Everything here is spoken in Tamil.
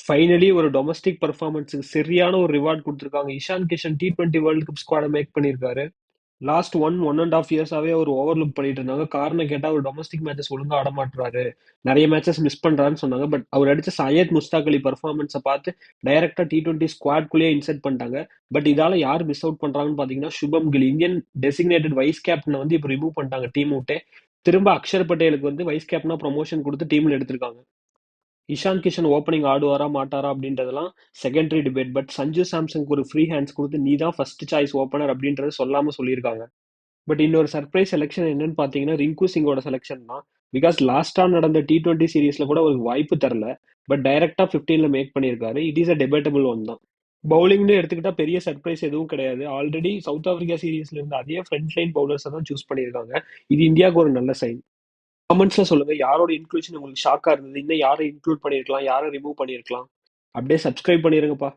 ஃபைனலி ஒரு டொமஸ்டிக் பெர்ஃபார்மன்ஸுக்கு சரியான ஒரு ரிவார்ட் குடுத்துருக்காங்க. Ishan Kishan T20 world cup ஸ்குவாட மேக் பண்ணியிருக்காரு. லாஸ்ட் 1 1/2 இயர்ஸாவே அவர் ஓவர்லுக் பண்ணிட்டு இருந்தாங்க. காரணம் கேட்டா அவர் டொமஸ்டிக் மேட்சஸ் ஒழுங்கா ஆடமாட்றாரு. நெறைய மேட்சஸ் மிஸ் பண்றாருன்னு சொன்னாங்க. பட் அவர் அடிச்ச சையத் முஸ்தாக் அலி பெர்ஃபார்மன்ஸ பார்த்து டைரக்ட்டா T20 ஸ்குவாட்குள்ளேயே இன்சர்ட் பண்ணிட்டாங்க. பட் இதால யார் மிஸ் அவுட் பண்றாங்கன்னு பார்த்தீங்கன்னா, சுபம் கில் இந்தியன் டெசிக்னேட்டட் வைஸ் கேப்டன வந்து இப்ப ரிமூவ் பண்ணிட்டாங்க டீம் வுட்டே. திரும்ப அக்ஷர் பட்டேலுக்கு வந்து வைஸ் கேப்டனா ப்ரமோஷன் குடுத்து டீம்ல எடுத்திருக்காங்க. இஷான் கிஷன் ஓப்பனிங் ஆடுவாரா மாட்டாரா அப்படின்றதெல்லாம் செகண்டரி டிபேட். பட் சஞ்சு சாம்சனுக்கு ஒரு ஃப்ரீ ஹேண்ட்ஸ் குடுத்து நீ தான் ஃபர்ஸ்ட் சாய்ஸ் ஓப்பனர் அப்படின்றத சொல்லாம சொல்லியிருக்காங்க. பட் இன்னொரு சர்ப்ரைஸ் செலெக்ஷன் என்னன்னு பார்த்தீங்கன்னா, ரிங்கு சிங்கோட செலெக்ஷன் தான். பிகாஸ் லாஸ்டா நடந்த T20 சீரிஸ்ல கூட அவருக்கு வாய்ப்பு தரல. பட் டைரக்டா 15ல மேக் பண்ணியிருக்காரு. It is a debatable one தான். பவுலிங்னு எடுத்துக்கிட்டா பெரிய சர்ப்ரைஸ் எதுவும் கிடையாது. ஆல்ரெடி சவுத் ஆப்பிரிக்கா சீரிஸ்ல இருந்த அதே ஃப்ரண்ட் லைன் பவுலர்ஸை தான் சூஸ் பண்ணியிருக்காங்க. இது இந்தியாவுக்கு ஒரு நல்ல சைன். கமெண்ட்ஸ்ல சொல்லுங்க யாரோட இன்க்ளூஷன் உங்களுக்கு ஷாக்கா இருந்தது, இன்னும் யாரை இன்க்ளூட் பண்ணியிருக்கலாம், யாரை ரிமூவ் பண்ணியிருக்கலாம். அப்படியே சப்ஸ்கிரைப் பண்ணிருங்கப்பா.